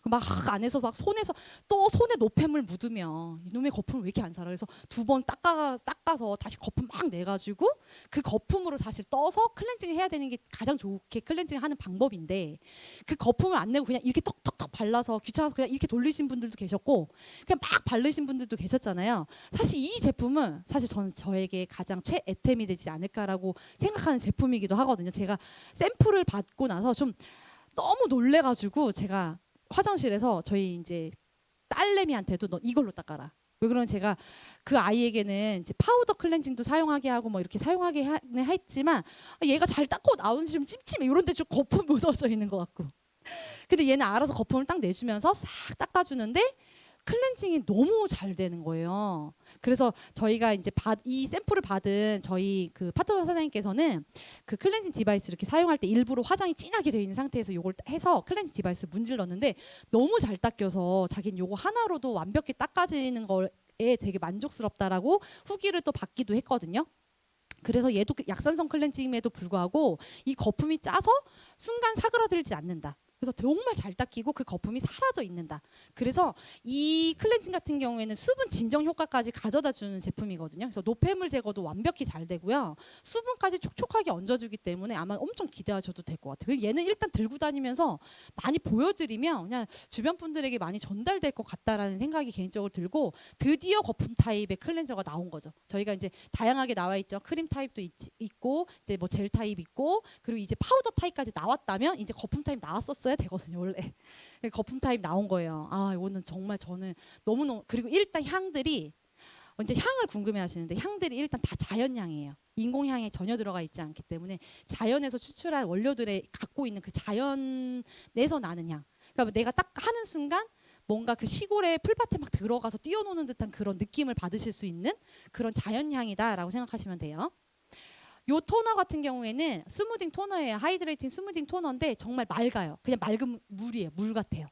S1: 막 안에서 막 손에서 또 손에 노폐물 묻으면 이놈의 거품을 왜 이렇게 안 살아? 그래서 2번 닦아서 다시 거품 막 내가지고 그 거품으로 다시 떠서 클렌징을 해야 되는 게 가장 좋게 클렌징을 하는 방법인데 그 거품을 안 내고 그냥 이렇게 톡톡톡 발라서 귀찮아서 그냥 이렇게 돌리신 분들도 계셨고 그냥 막 바르신 분들도 계셨잖아요. 사실 이 제품은 사실 저는 저에게 가장 최애템이 되지 않을까라고 생각하는 제품이기도 하거든요. 제가 샘플을 받고 나서 좀 너무 놀래가지고 제가 화장실에서 저희 이제 딸내미한테도 너 이걸로 닦아라. 왜 그러면 제가 그 아이에게는 이제 파우더 클렌징도 사용하게 하고 뭐 이렇게 사용하게 했지만 얘가 잘 닦고 나오는 좀 찜찜해. 이런 데 좀 거품 묻어져 있는 것 같고. 근데 얘는 알아서 거품을 딱 내주면서 싹 닦아주는데 클렌징이 너무 잘 되는 거예요. 그래서 저희가 이제 이 샘플을 받은 저희 그 파트너 사장님께서는 그 클렌징 디바이스 이렇게 사용할 때 일부러 화장이 진하게 되어 있는 상태에서 요걸 해서 클렌징 디바이스 문질렀는데 너무 잘 닦여서 자기는 요거 하나로도 완벽히 닦아지는 거에 되게 만족스럽다라고 후기를 또 받기도 했거든요. 그래서 얘도 약산성 클렌징임에도 불구하고 이 거품이 짜서 순간 사그라들지 않는다. 그래서 정말 잘 닦이고 그 거품이 사라져 있는다. 그래서 이 클렌징 같은 경우에는 수분 진정 효과까지 가져다 주는 제품이거든요. 그래서 노폐물 제거도 완벽히 잘 되고요. 수분까지 촉촉하게 얹어주기 때문에 아마 엄청 기대하셔도 될 것 같아요. 그리고 얘는 일단 들고 다니면서 많이 보여드리면 그냥 주변 분들에게 많이 전달될 것 같다라는 생각이 개인적으로 들고 드디어 거품 타입의 클렌저가 나온 거죠. 저희가 이제 다양하게 나와 있죠. 크림 타입도 있고 이제 뭐 젤 타입 있고 그리고 이제 파우더 타입까지 나왔다면 이제 거품 타입 나왔었어야 되거든요. 원래 거품 타입 나온 거예요. 아 이거는 정말 저는 너무너무 그리고 일단 향들이 이제 향을 궁금해하시는데 향들이 일단 다 자연향이에요. 인공향에 전혀 들어가 있지 않기 때문에 자연에서 추출한 원료들의 갖고 있는 그 자연에서 나는 향. 그러니까 내가 딱 하는 순간 뭔가 그 시골의 풀밭에 막 들어가서 뛰어노는 듯한 그런 느낌을 받으실 수 있는 그런 자연향이다라고 생각하시면 돼요. 요 토너 같은 경우에는 스무딩 토너예요. 하이드레이팅 스무딩 토너인데 정말 맑아요. 그냥 맑은 물이에요. 물 같아요.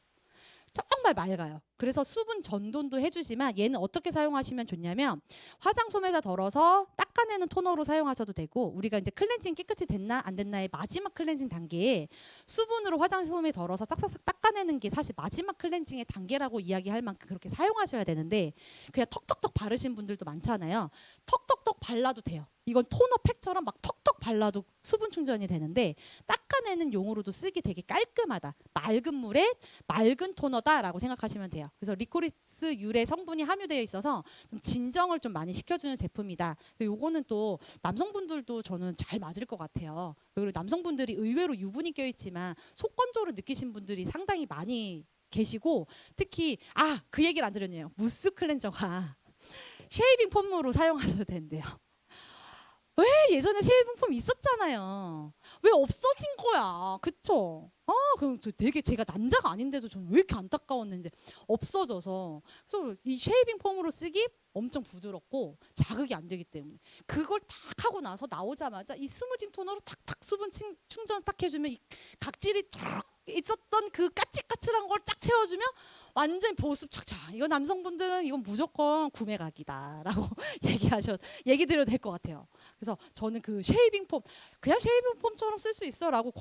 S1: 정말 맑아요. 그래서 수분 전돈도 해주지만 얘는 어떻게 사용하시면 좋냐면 화장솜에다 덜어서 닦아내는 토너로 사용하셔도 되고 우리가 이제 클렌징 깨끗이 됐나 안 됐나의 마지막 클렌징 단계에 수분으로 화장솜에 덜어서 싹싹싹 닦아내는 게 사실 마지막 클렌징의 단계라고 이야기할 만큼 그렇게 사용하셔야 되는데 그냥 턱턱턱 바르신 분들도 많잖아요. 턱턱턱 발라도 돼요. 이건 토너 팩처럼 막 턱턱 발라도 수분 충전이 되는데 닦아내는 용으로도 쓰기 되게 깔끔하다. 맑은 물에 맑은 토너다라고 생각하시면 돼요. 그래서 리코리스 유래 성분이 함유되어 있어서 좀 진정을 좀 많이 시켜주는 제품이다. 요거는 또 남성분들도 저는 잘 맞을 것 같아요. 그리고 남성분들이 의외로 유분이 껴있지만 속건조를 느끼신 분들이 상당히 많이 계시고 특히 그 얘기를 안 드렸네요. 무스 클렌저가 쉐이빙 폼으로 사용하셔도 된대요. 왜 예전에 쉐이빙 폼 있었잖아요. 왜 없어진 거야? 그쵸? 그럼 되게 제가 남자가 아닌데도 저는 왜 이렇게 안타까웠는지 없어져서 그래서 이 쉐이빙 폼으로 쓰기 엄청 부드럽고 자극이 안 되기 때문에 그걸 탁 하고 나서 나오자마자 이 스무징 토너로 탁탁 수분 충전 딱 해주면 이 각질이 쫙 있었던 그 까칠까칠한 걸 쫙 채워주면 완전 보습 착착. 이거 남성분들은 이건 무조건 구매 각이다라고 얘기 드려도 될 것 같아요. 그래서 저는 그 쉐이빙 폼 그냥 쉐이빙 폼처럼 쓸 수 있어라고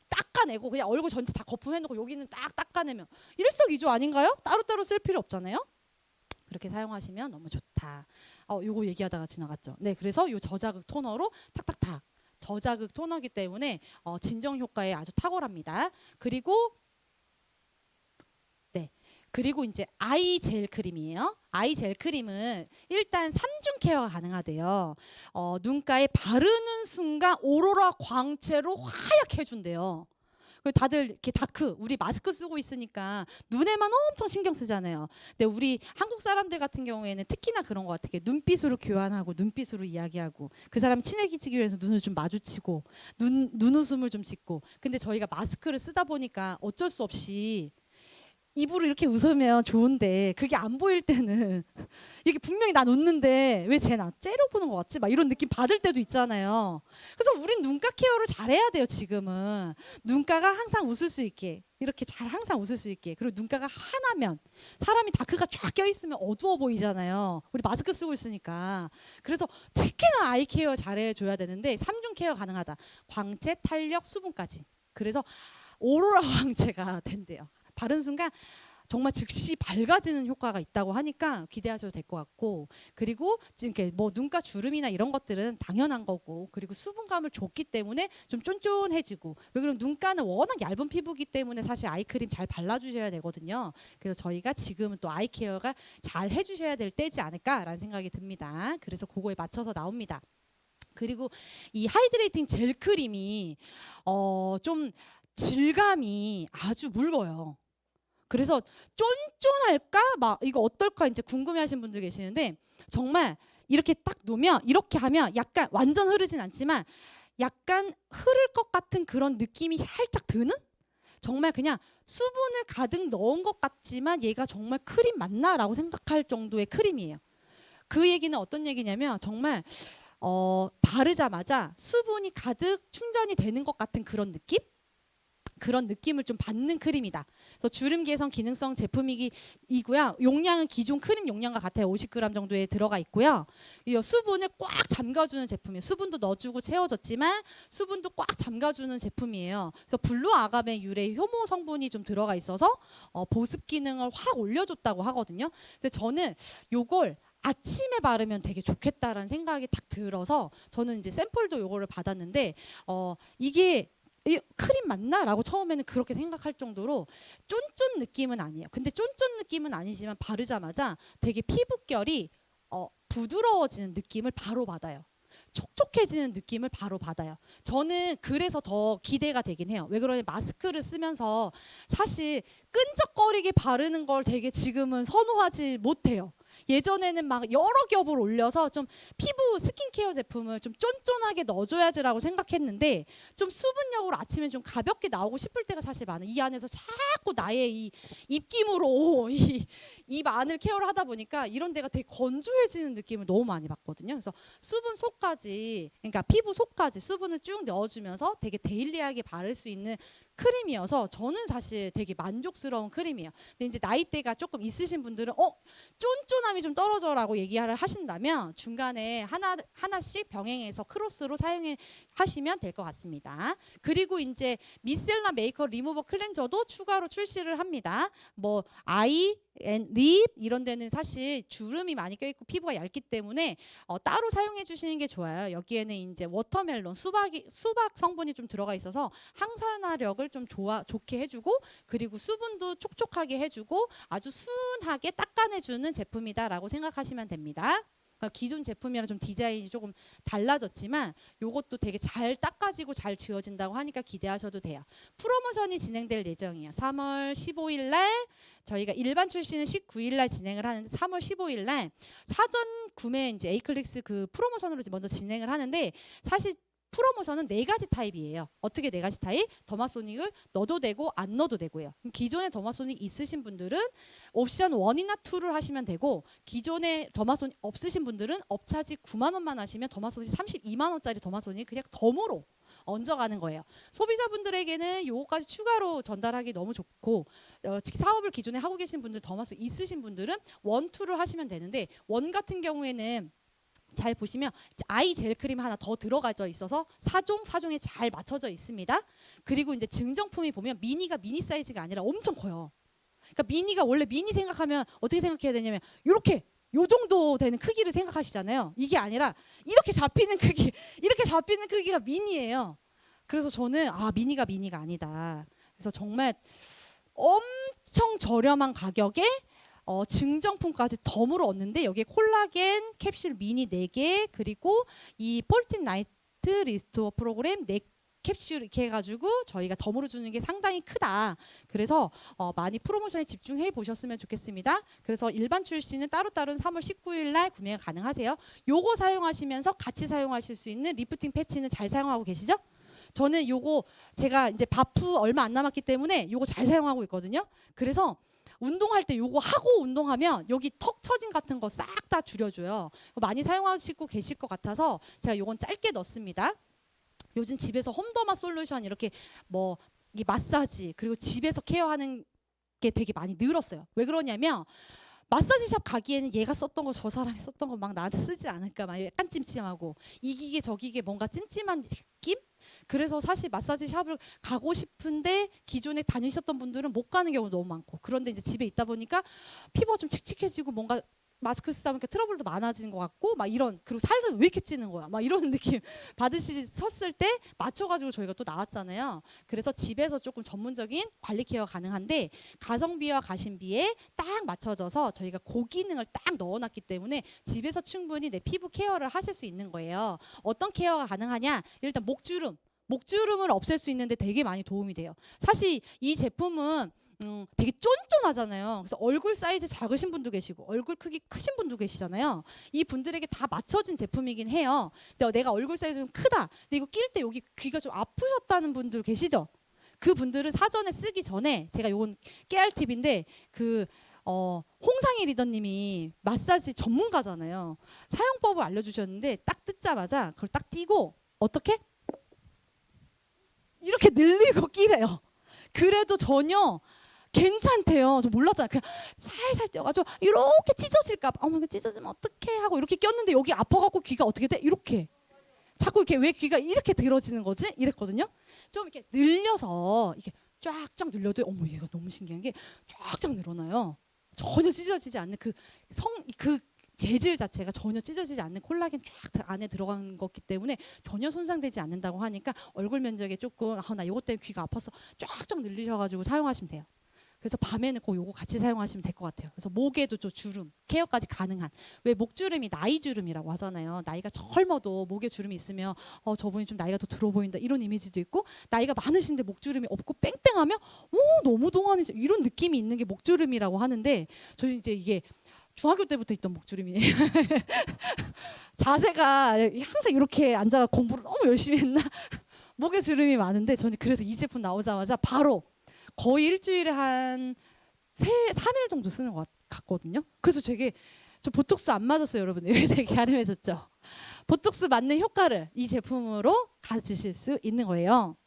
S1: 닦아내고 그냥 얼굴 전체 다 거품해놓고 여기는 딱 닦아내면 일석이조 아닌가요? 따로따로 쓸 필요 없잖아요. 그렇게 사용하시면 너무 좋다. 요거 얘기하다가 지나갔죠. 네, 그래서 요 저자극 토너로 탁탁탁 저자극 토너기 때문에 진정 효과에 아주 탁월합니다. 그리고 이제 아이 젤 크림이에요. 아이 젤 크림은 일단 3중 케어가 가능하대요. 눈가에 바르는 순간 오로라 광채로 하얗게 해준대요. 다들 이렇게 다크 우리 마스크 쓰고 있으니까 눈에만 엄청 신경 쓰잖아요. 근데 우리 한국 사람들 같은 경우에는 특히나 그런 것 같아요. 눈빛으로 교환하고 눈빛으로 이야기하고 그 사람 친해지기 위해서 눈을 좀 마주치고 눈웃음을 좀 짓고 근데 저희가 마스크를 쓰다 보니까 어쩔 수 없이 입으로 이렇게 웃으면 좋은데 그게 안 보일 때는 이게 분명히 난 웃는데 왜 쟤 나 째려보는 것 같지? 막 이런 느낌 받을 때도 있잖아요. 그래서 우린 눈가 케어를 잘해야 돼요. 지금은 눈가가 항상 웃을 수 있게 이렇게 잘 항상 웃을 수 있게. 그리고 눈가가 하나면 사람이 다크가 쫙 껴있으면 어두워 보이잖아요. 우리 마스크 쓰고 있으니까. 그래서 특히나 아이 케어 잘해줘야 되는데 3중 케어 가능하다. 광채, 탄력, 수분까지. 그래서 오로라 광채가 된대요. 바른 순간 정말 즉시 밝아지는 효과가 있다고 하니까 기대하셔도 될 것 같고, 그리고 이렇게 뭐 눈가 주름이나 이런 것들은 당연한 거고, 그리고 수분감을 줬기 때문에 좀 쫀쫀해지고, 왜 그러면 눈가는 워낙 얇은 피부기 때문에 사실 아이크림 잘 발라주셔야 되거든요. 그래서 저희가 지금은 또 아이케어가 잘 해주셔야 될 때지 않을까라는 생각이 듭니다. 그래서 그거에 맞춰서 나옵니다. 그리고 이 하이드레이팅 젤 크림이 좀 질감이 아주 묽어요. 그래서 쫀쫀할까? 막 이거 어떨까? 이제 궁금해하시는 분들 계시는데, 정말 이렇게 딱 놓으면, 이렇게 하면 약간 완전 흐르진 않지만 약간 흐를 것 같은 그런 느낌이 살짝 드는? 정말 그냥 수분을 가득 넣은 것 같지만 얘가 정말 크림 맞나라고 생각할 정도의 크림이에요. 그 얘기는 어떤 얘기냐면 정말 바르자마자 수분이 가득 충전이 되는 것 같은 그런 느낌? 그런 느낌을 좀 받는 크림이다. 그래서 주름 개선 기능성 제품이고요. 용량은 기존 크림 용량과 같아요. 50g 정도에 들어가 있고요. 이 수분을 꽉 잠가주는 제품이에요. 수분도 넣어주고 채워졌지만 수분도 꽉 잠가주는 제품이에요. 그래서 블루 아가벤 유래 효모 성분이 좀 들어가 있어서 보습 기능을 확 올려줬다고 하거든요. 근데 저는 요걸 아침에 바르면 되게 좋겠다라는 생각이 딱 들어서 저는 이제 샘플도 요거를 받았는데 이게 이 크림 맞나? 라고 처음에는 그렇게 생각할 정도로 쫀쫀 느낌은 아니에요. 근데 쫀쫀 느낌은 아니지만 바르자마자 되게 피부결이 부드러워지는 느낌을 바로 받아요. 촉촉해지는 느낌을 바로 받아요. 저는 그래서 더 기대가 되긴 해요. 왜 그러냐면 마스크를 쓰면서 사실 끈적거리게 바르는 걸 되게 지금은 선호하지 못해요. 예전에는 막 여러 겹을 올려서 좀 피부 스킨케어 제품을 좀 쫀쫀하게 넣어줘야지라고 생각했는데, 좀 수분력으로 아침에 좀 가볍게 나오고 싶을 때가 사실 많아요. 이 안에서 자꾸 나의 이 입김으로 이 입 안을 케어를 하다 보니까 이런 데가 되게 건조해지는 느낌을 너무 많이 받거든요. 그래서 수분 속까지, 그러니까 피부 속까지 수분을 쭉 넣어주면서 되게 데일리하게 바를 수 있는 크림이어서 저는 사실 되게 만족스러운 크림이에요. 근데 이제 나이대가 조금 있으신 분들은 쫀쫀함이 좀 떨어져라고 얘기를 하신다면 중간에 하나씩 병행해서 크로스로 하시면 될 것 같습니다. 그리고 이제 미셀라 메이크업 리무버 클렌저도 추가로 출시를 합니다. 뭐 아이 립 이런 데는 사실 주름이 많이 껴있고 피부가 얇기 때문에 따로 사용해 주시는 게 좋아요. 여기에는 이제 워터멜론 수박 성분이 좀 들어가 있어서 항산화력을 좀 좋게 해주고, 그리고 수분도 촉촉하게 해주고 아주 순하게 닦아내주는 제품이다라고 생각하시면 됩니다. 기존 제품이랑 좀 디자인이 조금 달라졌지만 요것도 되게 잘 닦아지고 잘 지워진다고 하니까 기대하셔도 돼요. 프로모션이 진행될 예정이에요. 3월 15일 날 저희가 일반 출시는 19일 날 진행을 하는데 3월 15일 날 사전 구매 이제 에이클릭스 그 프로모션으로 먼저 진행을 하는데, 사실 프로모션은 4가지 타입이에요. 어떻게 4가지 타입? 더마소닉을 넣어도 되고 안 넣어도 되고요. 그럼 기존에 더마소닉 있으신 분들은 옵션 1이나 2를 하시면 되고, 기존에 더마소닉 없으신 분들은 업차지 9만 원만 하시면 더마소닉 32만 원짜리 더마소닉 그냥 덤으로 얹어가는 거예요. 소비자분들에게는 요거까지 추가로 전달하기 너무 좋고, 사업을 기존에 하고 계신 분들, 더마소닉 있으신 분들은 1, 2를 하시면 되는데, 1 같은 경우에는 잘 보시면 아이 젤 크림 하나 더 들어가져 있어서 4종에 잘 맞춰져 있습니다. 그리고 이제 증정품이 보면 미니가 미니 사이즈가 아니라 엄청 커요. 그러니까 미니가 원래 미니 생각하면 어떻게 생각해야 되냐면 이렇게 요 정도 되는 크기를 생각하시잖아요. 이게 아니라 이렇게 잡히는 크기가 미니예요. 그래서 저는 미니가 아니다. 그래서 정말 엄청 저렴한 가격에 증정품까지 덤으로 얻는데, 여기에 콜라겐 캡슐 미니 4개, 그리고 이 폴틴 나이트 리스토어 프로그램 4캡슐 이렇게 해가지고 저희가 덤으로 주는 게 상당히 크다. 그래서 많이 프로모션에 집중해 보셨으면 좋겠습니다. 그래서 일반 출시는 따로따로 3월 19일 날 구매가 가능하세요. 요거 사용하시면서 같이 사용하실 수 있는 리프팅 패치는 잘 사용하고 계시죠? 저는 요거 제가 이제 바프 얼마 안 남았기 때문에 요거 잘 사용하고 있거든요. 그래서 운동할 때 요거 하고 운동하면 여기 턱 처짐 같은 거 싹 다 줄여줘요. 많이 사용하시고 계실 것 같아서 제가 요건 짧게 넣습니다. 요즘 집에서 홈더마 솔루션 이렇게 뭐 이 마사지 그리고 집에서 케어하는 게 되게 많이 늘었어요. 왜 그러냐면 마사지샵 가기에는 얘가 썼던 거 저 사람이 썼던 거 막 나한테 쓰지 않을까 막 약간 찜찜하고 이 기계 저 기계 뭔가 찜찜한 느낌? 그래서 사실 마사지 샵을 가고 싶은데 기존에 다니셨던 분들은 못 가는 경우도 너무 많고 그런데 이제 집에 있다 보니까 피부가 좀 칙칙해지고 뭔가 마스크 쓰다 보니까 트러블도 많아지는 것 같고 막 이런 그리고 살은 왜 이렇게 찌는 거야 막 이런 느낌 받으셨을 때 맞춰가지고 저희가 또 나왔잖아요. 그래서 집에서 조금 전문적인 관리 케어 가능한데 가성비와 가심비에 딱 맞춰져서 저희가 고기능을 딱 넣어놨기 때문에 집에서 충분히 내 피부 케어를 하실 수 있는 거예요. 어떤 케어가 가능하냐? 일단 목주름을 없앨 수 있는데 되게 많이 도움이 돼요. 사실 이 제품은 되게 쫀쫀하잖아요. 그래서 얼굴 사이즈 작으신 분도 계시고 얼굴 크기 크신 분도 계시잖아요. 이 분들에게 다 맞춰진 제품이긴 해요. 근데 내가 얼굴 사이즈 좀 크다. 근데 이거 낄 때 여기 귀가 좀 아프셨다는 분들 계시죠? 그 분들은 사전에 쓰기 전에 제가 요건 깨알 팁인데 홍상희 리더님이 마사지 전문가잖아요. 사용법을 알려주셨는데 딱 뜯자마자 그걸 딱 띄고 어떻게? 이렇게 늘리고 끼래요. 그래도 전혀 괜찮대요. 저 몰랐잖아요. 그냥 살살 떼어가지고 이렇게 찢어질까 봐. 어머 이거 찢어지면 어떡해 하고 이렇게 꼈는데 여기 아파갖고 귀가 어떻게 돼? 이렇게. 자꾸 이렇게 왜 귀가 이렇게 들어지는 거지? 이랬거든요. 좀 이렇게 늘려서 이렇게 쫙쫙 늘려도 어머 얘가 너무 신기한 게 쫙쫙 늘어나요. 전혀 찢어지지 않는 그 재질 자체가 전혀 찢어지지 않는 콜라겐 쫙 안에 들어간 거기 때문에 전혀 손상되지 않는다고 하니까 얼굴 면적에 조금 나 이것 때문에 귀가 아파서 쫙쫙 늘리셔가지고 사용하시면 돼요. 그래서 밤에는 꼭 요거 같이 사용하시면 될 것 같아요. 그래서 목에도 좀 주름 케어까지 가능한. 왜 목주름이 나이 주름이라고 하잖아요. 나이가 젊어도 목에 주름이 있으면 저분이 좀 나이가 더 들어 보인다 이런 이미지도 있고 나이가 많으신데 목주름이 없고 뺑뺑하면 너무 동안이지 이런 느낌이 있는 게 목주름이라고 하는데 저희 이제 이게 중학교 때부터 있던 목주름이에요. 자세가 항상 이렇게 앉아서 공부를 너무 열심히 했나? 목에 주름이 많은데 저는 그래서 이 제품 나오자마자 바로 거의 일주일에 한 3일 정도 쓰는 것 같거든요. 그래서 되게 저 보톡스 안 맞았어요, 여러분. 되게 갸름해졌죠. 보톡스 맞는 효과를 이 제품으로 가지실 수 있는 거예요.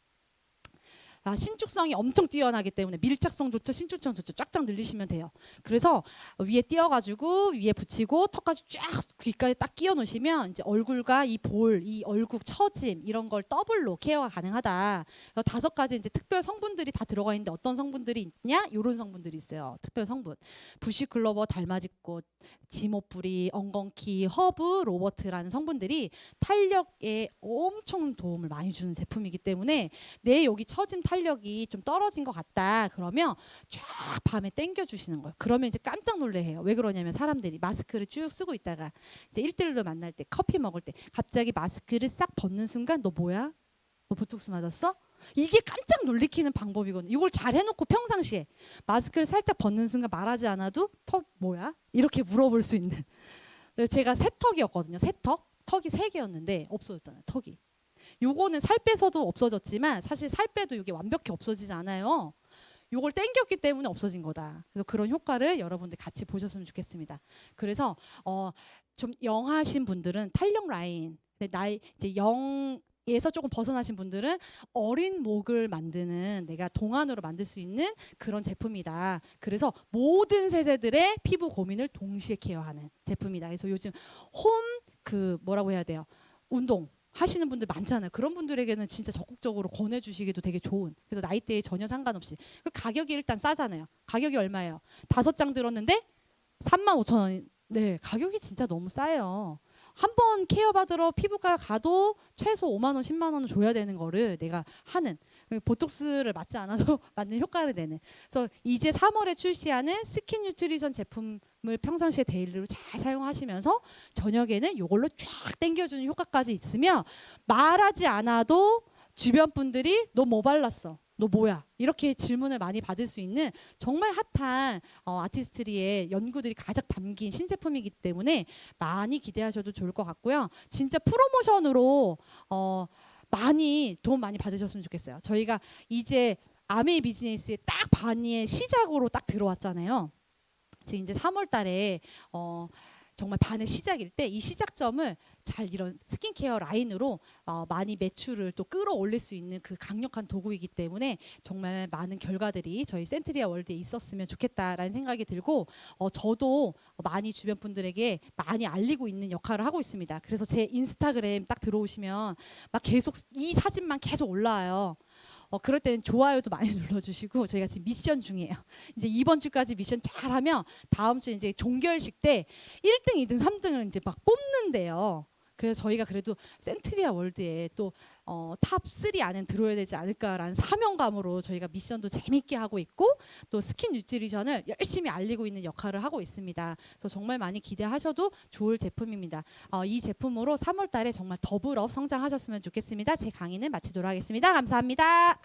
S1: 신축성이 엄청 뛰어나기 때문에 밀착성 좋죠, 신축성 좋죠. 쫙쫙 늘리시면 돼요. 그래서 위에 띄어가지고 위에 붙이고 턱까지 쫙 귀까지 딱 끼워 놓으시면 이제 얼굴과 이 볼, 이 얼굴 처짐 이런 걸 더블로 케어가 가능하다. 5가지 이제 특별 성분들이 다 들어가 있는데 어떤 성분들이 있냐? 이런 성분들이 있어요. 특별 성분: 부시클로버, 달맞이꽃, 지모뿌리, 엉겅키, 허브, 로버트라는 성분들이 탄력에 엄청 도움을 많이 주는 제품이기 때문에 내 여기 처짐 탄력이 좀 떨어진 것 같다 그러면 쫙 밤에 당겨 주시는 거예요. 그러면 이제 깜짝 놀래해요. 왜 그러냐면 사람들이 마스크를 쭉 쓰고 있다가 이제 1대1로 만날 때 커피 먹을 때 갑자기 마스크를 싹 벗는 순간 너 뭐야? 너 보톡스 맞았어? 이게 깜짝 놀리키는 방법이거든요. 이걸 잘 해놓고 평상시에 마스크를 살짝 벗는 순간 말하지 않아도 턱 뭐야? 이렇게 물어볼 수 있는. 제가 새턱이었거든요. 새턱. 턱이 3개였는데 없어졌잖아요. 턱이. 요거는 살 빼서도 없어졌지만 사실 살 빼도 이게 완벽히 없어지지 않아요. 요걸 땡겼기 때문에 없어진 거다. 그래서 그런 효과를 여러분들 같이 보셨으면 좋겠습니다. 그래서 좀 영하신 분들은 탄력 라인, 나이 이제 0에서 조금 벗어나신 분들은 어린 목을 만드는 내가 동안으로 만들 수 있는 그런 제품이다. 그래서 모든 세대들의 피부 고민을 동시에 케어하는 제품이다. 그래서 요즘 뭐라고 해야 돼요? 운동 하시는 분들 많잖아요. 그런 분들에게는 진짜 적극적으로 권해주시기도 되게 좋은. 그래서 나이대에 전혀 상관없이. 가격이 일단 싸잖아요. 가격이 얼마예요? 5장 들었는데 35,000원. 네, 가격이 진짜 너무 싸요. 한 번 케어 받으러 피부과 가도 최소 5만 원, 10만 원은 줘야 되는 거를 내가 하는 보톡스를 맞지 않아도 맞는 효과를 내는. 그래서 이제 3월에 출시하는 스킨 뉴트리션 제품을 평상시에 데일리로 잘 사용하시면서 저녁에는 이걸로 쫙 당겨주는 효과까지 있으면 말하지 않아도 주변 분들이 너 뭐 발랐어? 너 뭐야? 이렇게 질문을 많이 받을 수 있는 정말 핫한 아티스트리의 연구들이 가득 담긴 신제품이기 때문에 많이 기대하셔도 좋을 것 같고요. 진짜 프로모션으로 많이 도움 많이 받으셨으면 좋겠어요. 저희가 이제 아메이 비즈니스의 딱 반의 시작으로 딱 들어왔잖아요. 지금 이제 3월 달에 정말 반의 시작일 때 이 시작점을 잘 이런 스킨케어 라인으로 많이 매출을 또 끌어올릴 수 있는 그 강력한 도구이기 때문에 정말 많은 결과들이 저희 센트리아 월드에 있었으면 좋겠다라는 생각이 들고 저도 많이 주변 분들에게 많이 알리고 있는 역할을 하고 있습니다. 그래서 제 인스타그램 딱 들어오시면 막 계속 이 사진만 계속 올라와요. 그럴 때는 좋아요도 많이 눌러주시고 저희가 지금 미션 중이에요. 이제 이번 주까지 미션 잘하면 다음 주 이제 종결식 때 1등, 2등, 3등을 이제 막 뽑는데요. 그래서 저희가 그래도 센트리아 월드에 또 탑 3 안에 들어야 되지 않을까라는 사명감으로 저희가 미션도 재밌게 하고 있고 또 스킨 뉴트리션을 열심히 알리고 있는 역할을 하고 있습니다. 그래서 정말 많이 기대하셔도 좋을 제품입니다. 이 제품으로 3월 달에 정말 더불어 성장하셨으면 좋겠습니다. 제 강의는 마치도록 하겠습니다. 감사합니다.